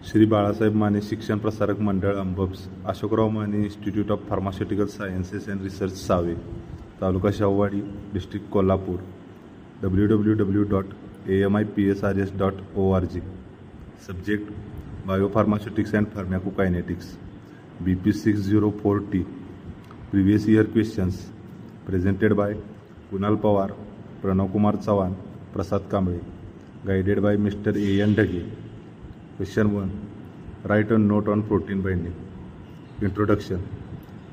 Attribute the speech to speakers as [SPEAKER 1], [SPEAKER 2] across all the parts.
[SPEAKER 1] श्री बाळासाहेब माने शिक्षण प्रसारक मंडळ अंबब्स, Ashokrao Mane institute of pharmaceutical sciences and research Save, taluka Shahuwadi, district Kolhapur, www.amipsrs.org. Subject: Biopharmaceutics and Pharmacokinetics. BP 604T. Previous year questions presented by Kunal Pawar, Pranav Kumar Chavan, Prasad Kamble, guided by Mr. A.N. Dhage. Question 1. Write a note on protein binding. Introduction.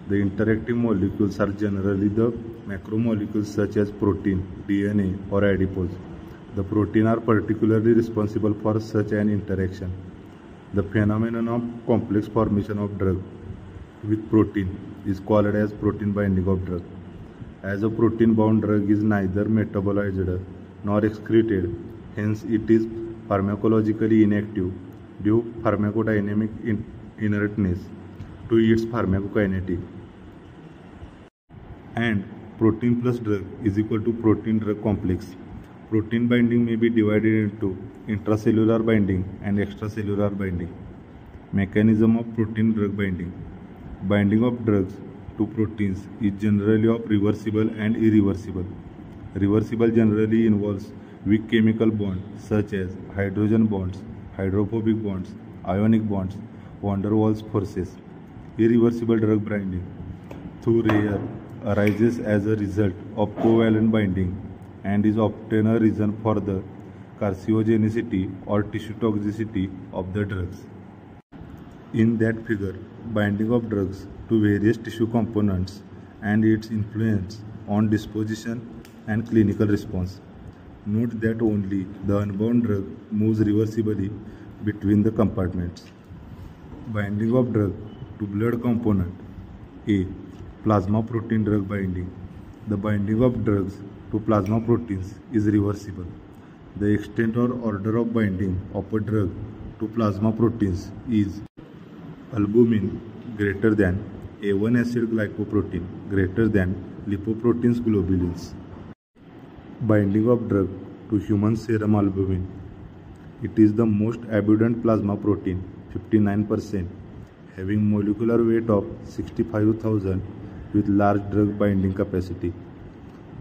[SPEAKER 1] The interacting molecules are generally the macromolecules such as protein, DNA, or adipose. The protein are particularly responsible for such an interaction. The phenomenon of complex formation of drug with protein is called as protein binding of drug. As a protein bound drug is neither metabolized nor excreted, hence it is pharmacologically inactive due pharmacodynamic inertness to its pharmacokinetic. And protein plus drug is equal to protein drug complex. Protein binding may be divided into intracellular binding and extracellular binding. Mechanism of protein drug binding. Binding of drugs to proteins is generally of reversible and irreversible. Reversible generally involves weak chemical bonds such as hydrogen bonds, hydrophobic bonds, ionic bonds, van der Waals forces. Irreversible drug binding, though rare, arises as a result of covalent binding and is often a reason for the carcinogenicity or tissue toxicity of the drugs. In that figure, binding of drugs to various tissue components and its influence on disposition and clinical response. Note that only the unbound drug moves reversibly between the compartments. Binding of drug to blood component. A. Plasma protein drug binding. The binding of drugs to plasma proteins is reversible. The extent or order of binding of a drug to plasma proteins is albumin greater than A1 acid glycoprotein greater than lipoproteins globulins. Binding of drug to human serum albumin. It is the most abundant plasma protein, 59%, having molecular weight of 65,000 with large drug binding capacity.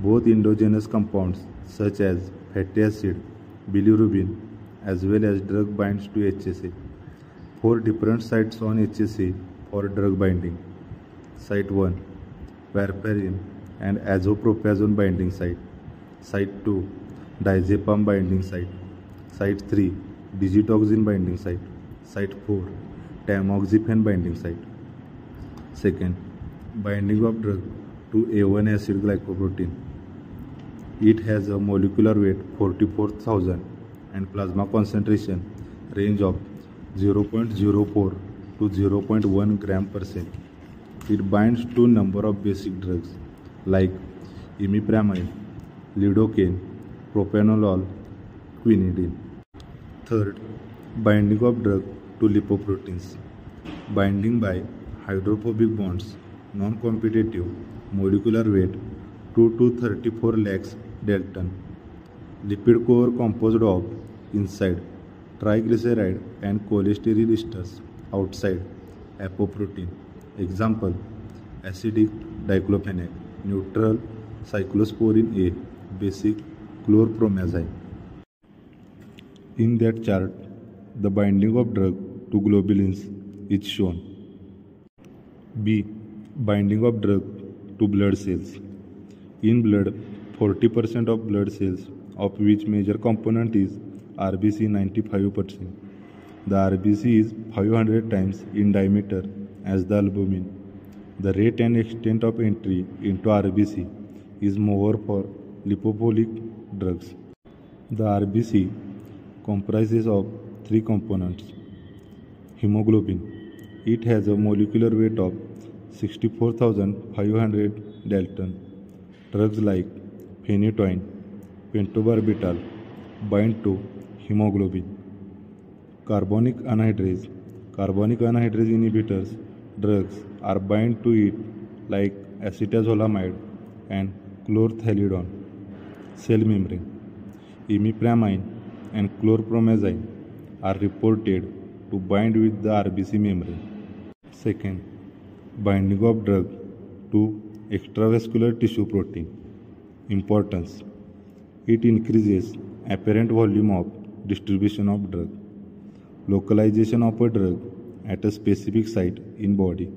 [SPEAKER 1] Both endogenous compounds such as fatty acid, bilirubin, as well as drug binds to HSA. 4 different sites on HSA for drug binding. Site 1, warfarin and azopropazone binding site. Site 2, diazepam binding site. Site 3, digitoxin binding site. Site 4, tamoxifen binding site. Second, binding of drug to A1 acid glycoprotein. It has a molecular weight 44,000 and plasma concentration range of 0.04 to 0.1 gram per cent. It binds to number of basic drugs like imipramine, lidocaine, propranolol, quinidine. Third, binding of drug to lipoproteins. Binding by hydrophobic bonds, non-competitive, molecular weight 2 to 34 lakhs Dalton. Lipid core composed of inside triglyceride and cholesterol esters, outside apoprotein. Example: acidic diclofenac, neutral cyclosporin A, basic chlorpromazine. In that chart, the binding of drug to globulins is shown. B. Binding of drug to blood cells. In blood, 40% of blood cells, of which major component is RBC 95%. The RBC is 500 times in diameter as the albumin. The rate and extent of entry into RBC is more for lipophilic drugs. The RBC comprises of 3 components. Hemoglobin. It has a molecular weight of 64,500 Dalton. Drugs like phenytoin, pentobarbital bind to hemoglobin. Carbonic anhydrase. Carbonic anhydrase inhibitors drugs are bind to it like acetazolamide and chlorthalidone. Cell membrane. Imipramine and chlorpromazine are reported to bind with the RBC membrane. Second, binding of drug to extravascular tissue protein. Importance: it increases apparent volume of distribution of drug, localization of a drug at a specific site in body.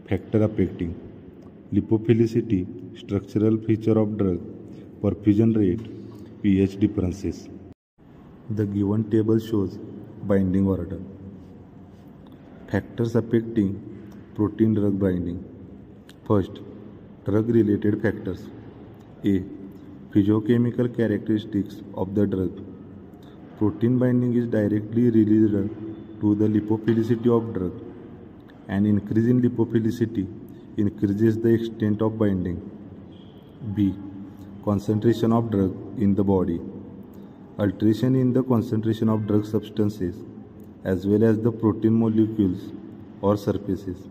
[SPEAKER 1] Factor affecting lipophilicity, structural feature of drug, perfusion rate, pH differences. The given table shows binding order. Factors affecting protein drug binding. First, drug related factors. A. Physiochemical characteristics of the drug. Protein binding is directly related to the lipophilicity of drug. An increase in lipophilicity increases the extent of binding. B. Concentration of drug in the body. Alteration in the concentration of drug substances as well as the protein molecules or surfaces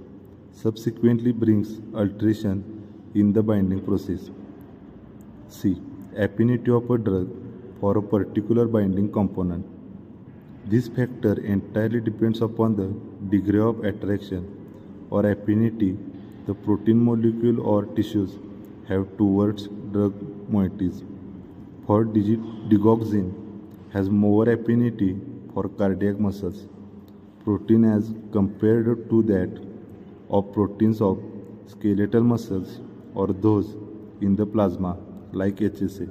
[SPEAKER 1] subsequently brings alteration in the binding process. C. Affinity of a drug for a particular binding component. This factor entirely depends upon the degree of attraction or affinity the protein molecule or tissues have towards drug moieties. For digoxin has more affinity for cardiac muscles protein as compared to that of proteins of skeletal muscles or those in the plasma like HSA.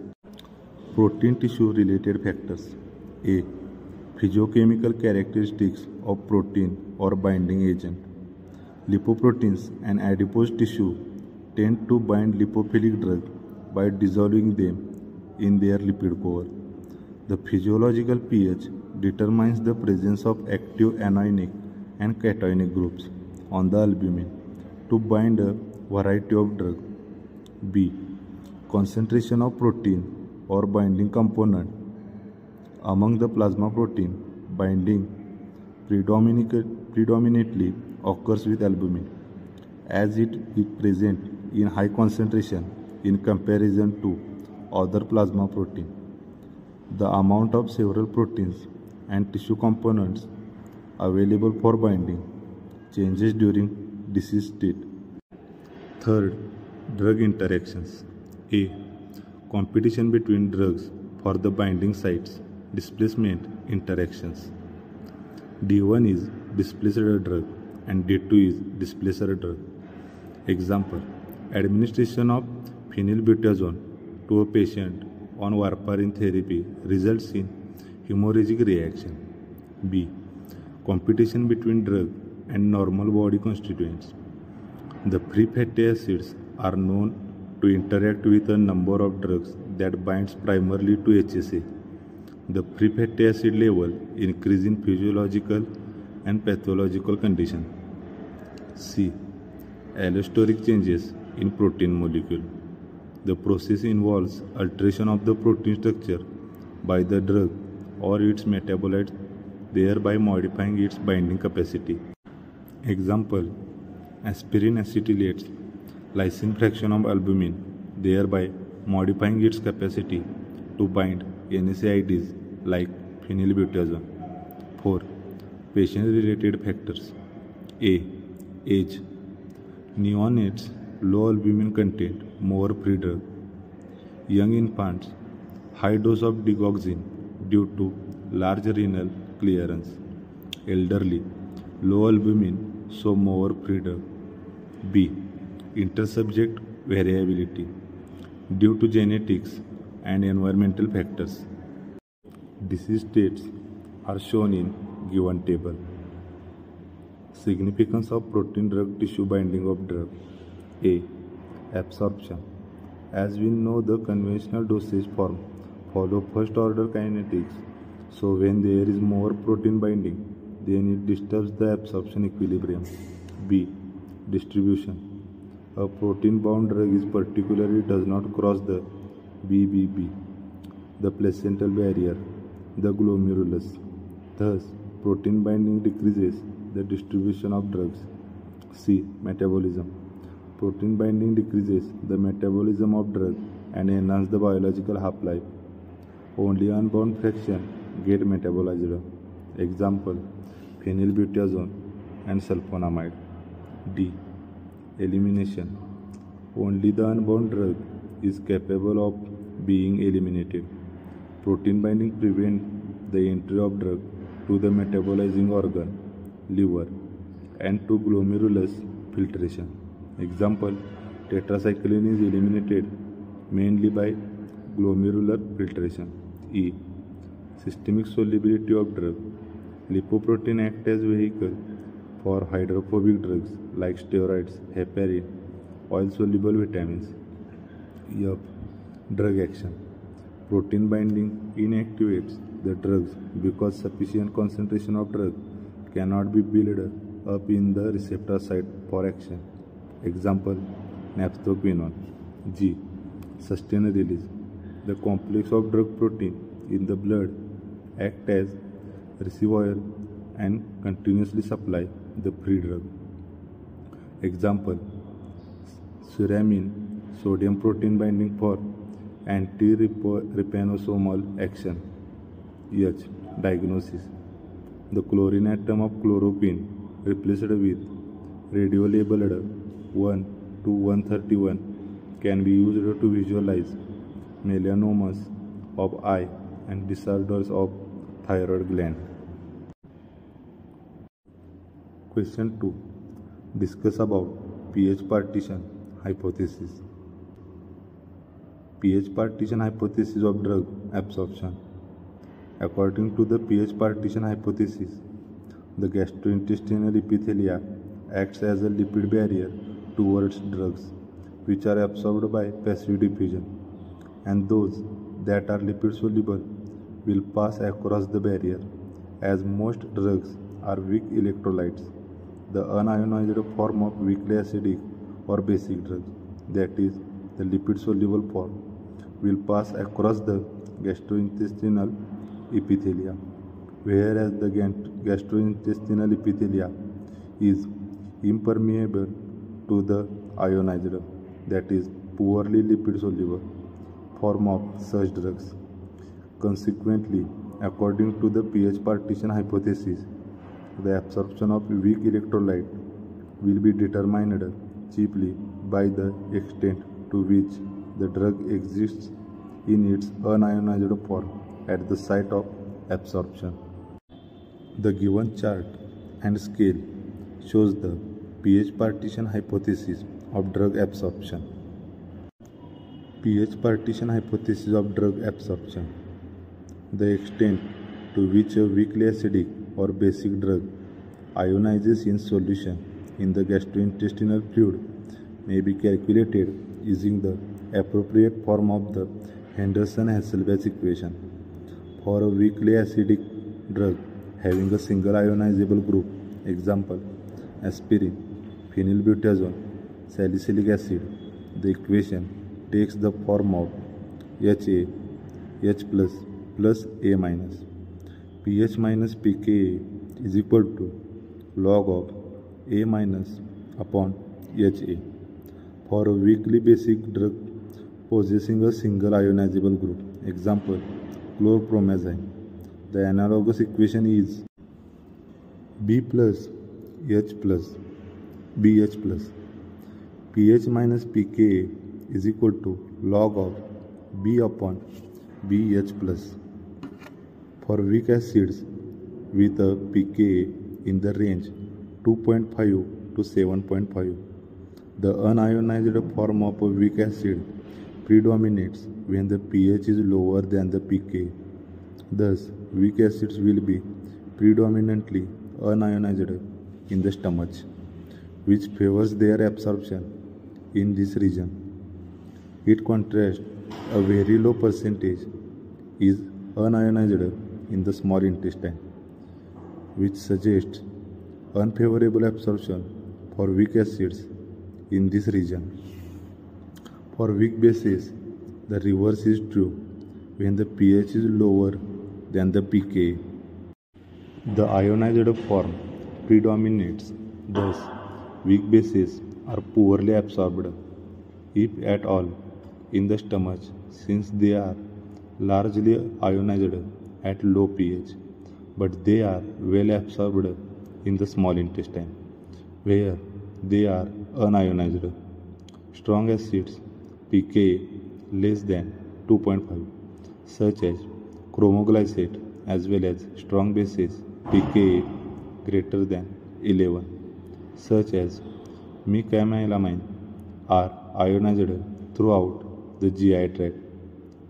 [SPEAKER 1] Protein tissue related factors. A. Physiochemical characteristics of protein or binding agent. Lipoproteins and adipose tissue tend to bind lipophilic drug by dissolving them in their lipid core. The physiological pH determines the presence of active anionic and cationic groups on the albumin to bind a variety of drugs. B. Concentration of protein or binding component. Among the plasma protein, binding predominantly occurs with albumin, as it is present in high concentration in comparison to other plasma protein. The amount of several proteins and tissue components available for binding changes during disease state. Third, drug interactions. A. Competition between drugs for the binding sites. Displacement interactions. D1 is displaced drug and D2 is displaced drug. Example: administration of phenylbutazone to a patient on warfarin therapy results in hemorrhagic reaction. B. Competition between drug and normal body constituents. The free fatty acids are known to interact with a number of drugs that binds primarily to HSA. The free fatty acid level increase in physiological and pathological condition. C. Allosteric changes in protein molecule. The process involves alteration of the protein structure by the drug or its metabolite, thereby modifying its binding capacity. Example: aspirin acetylates lysine fraction of albumin, thereby modifying its capacity to bind NSAIDs like phenylbutazone. 4. Patient-related factors. A. Age. Neonates, low albumin content, more free drug. Young infants, high dose of digoxin due to large renal clearance. Elderly, low albumin, so more free drug. B. Intersubject variability due to genetics and environmental factors. Disease states are shown in given table. Significance of protein drug tissue binding of drug. A. Absorption. As we know, the conventional dosage form follow first order kinetics, so when there is more protein binding, then it disturbs the absorption equilibrium. B. Distribution. A protein bound drug is particularly does not cross the BBB, the placental barrier, the glomerulus. Thus, protein binding decreases the distribution of drugs. C. Metabolism. Protein binding decreases the metabolism of drug and enhances the biological half-life. Only unbound fraction get metabolized. Example: phenylbutazone, and sulfonamide. D. Elimination. Only the unbound drug is capable of being eliminated. Protein binding prevents the entry of drug to the metabolizing organ, liver, and to glomerulus filtration. Example, tetracycline is eliminated mainly by glomerular filtration. E. Systemic solubility of drug. Lipoprotein act as vehicle for hydrophobic drugs like steroids, heparin, oil-soluble vitamins. F. Drug action. Protein binding inactivates the drugs because sufficient concentration of drug cannot be built up in the receptor site for action. Example, naphthoquinone. G. Sustained release. The complex of drug protein in the blood act as reservoir and continuously supply the free drug. Example, suramine, sodium protein binding for anti-rypanosomal action. H. Diagnosis. The chlorine atom of chloroquine replaced with radiolabeled 1 to 131 can be used to visualize melanomas of eye and disorders of thyroid gland. Question 2. Discuss about pH partition hypothesis. pH partition hypothesis of drug absorption. According to the pH partition hypothesis, the gastrointestinal epithelia acts as a lipid barrier towards drugs which are absorbed by passive diffusion, and those that are lipid soluble will pass across the barrier. As most drugs are weak electrolytes, the unionized form of weakly acidic or basic drugs, that is, the lipid soluble form, will pass across the gastrointestinal epithelia, whereas the gastrointestinal epithelia is impermeable to the ionized, that is, poorly lipid soluble form of such drugs. Consequently, according to the pH partition hypothesis, the absorption of weak electrolyte will be determined chiefly by the extent to which the drug exists in its unionized form at the site of absorption. The given chart and scale shows the pH partition hypothesis of drug absorption. pH partition hypothesis of drug absorption. The extent to which a weakly acidic or basic drug ionizes in solution in the gastrointestinal fluid may be calculated using the appropriate form of the Henderson-Hasselbalch equation. For a weakly acidic drug having a single ionizable group, example, aspirin, phenylbutazone, salicylic acid, the equation takes the form of HA, H plus A minus. pH minus pKa is equal to log of A minus upon HA. For a weakly basic drug possessing a single ionizable group, example, chlorpromazine, the analogous equation is B plus H plus BH plus. pH minus pKa is equal to log of B upon BH plus. For weak acids with a pKa in the range 2.5 to 7.5, the unionized form of a weak acid predominates when the pH is lower than the pKa. Thus, weak acids will be predominantly unionized in the stomach, which favors their absorption in this region. It contrasts, a very low percentage is unionized in the small intestine, which suggests unfavorable absorption for weak acids in this region. For weak bases, the reverse is true when the pH is lower than the pKa. The ionized form predominates, thus weak bases are poorly absorbed, if at all, in the stomach, since they are largely ionized at low pH, but they are well absorbed in the small intestine, where they are unionized. Strong acids pKa less than 2.5, such as chromoglycate, as well as strong bases pKa greater than 11, such as mecamylamine, are ionized throughout the GI tract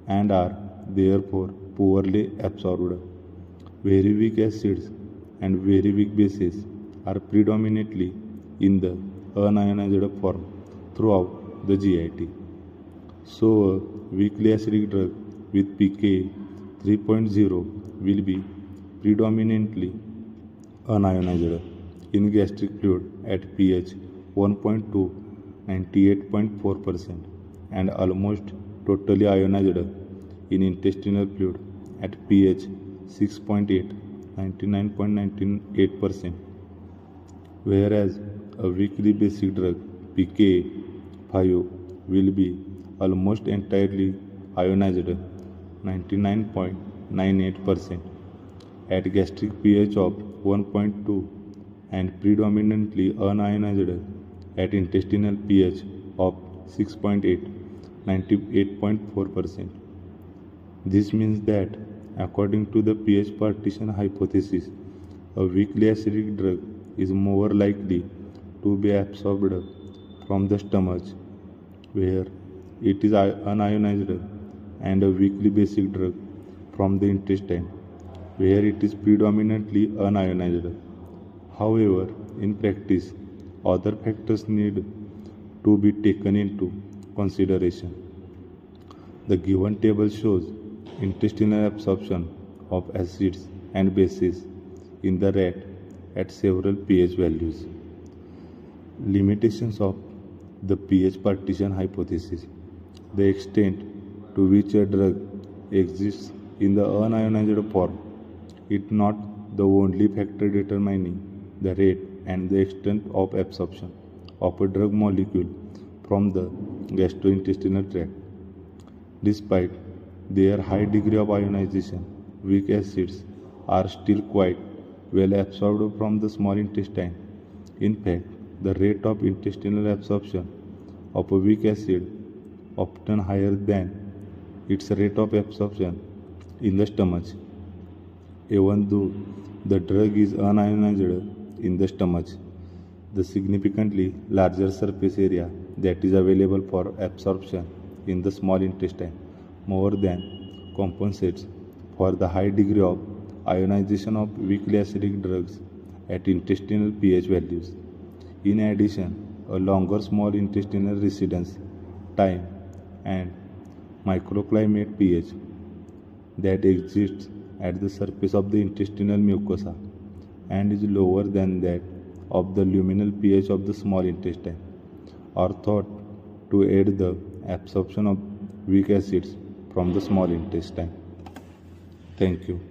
[SPEAKER 1] and are therefore poorly absorbed. Very weak acids and very weak bases are predominantly in the unionized form throughout the GIT. So, a weakly acidic drug with pKa 3.0 will be predominantly unionized in gastric fluid at pH 1.2 98.4% and almost totally ionized in intestinal fluid at pH 6.8 99.98%, whereas a weakly basic drug pKa 5 will be almost entirely ionized 99.98% at gastric pH of 1.2 and predominantly unionized at intestinal pH of 6.8 98.4%. This means that according to the pH partition hypothesis, a weakly acidic drug is more likely to be absorbed from the stomach, where it is unionized, and a weakly basic drug from the intestine, where it is predominantly unionized. However, in practice, other factors need to be taken into consideration. The given table shows intestinal absorption of acids and bases in the rat at several pH values. Limitations of the pH partition hypothesis. The extent to which a drug exists in the unionized form is not the only factor determining the rate and the extent of absorption of a drug molecule from the gastrointestinal tract. Despite their high degree of ionization, weak acids are still quite well absorbed from the small intestine. In fact, the rate of intestinal absorption of a weak acid often higher than its rate of absorption in the stomach, even though the drug is unionized in the stomach. The significantly larger surface area that is available for absorption in the small intestine more than compensates for the high degree of ionization of weakly acidic drugs at intestinal pH values. In addition, a longer small intestinal residence time and microclimate pH that exists at the surface of the intestinal mucosa and is lower than that of the luminal pH of the small intestine are thought to aid the absorption of weak acids from the small intestine. Thank you.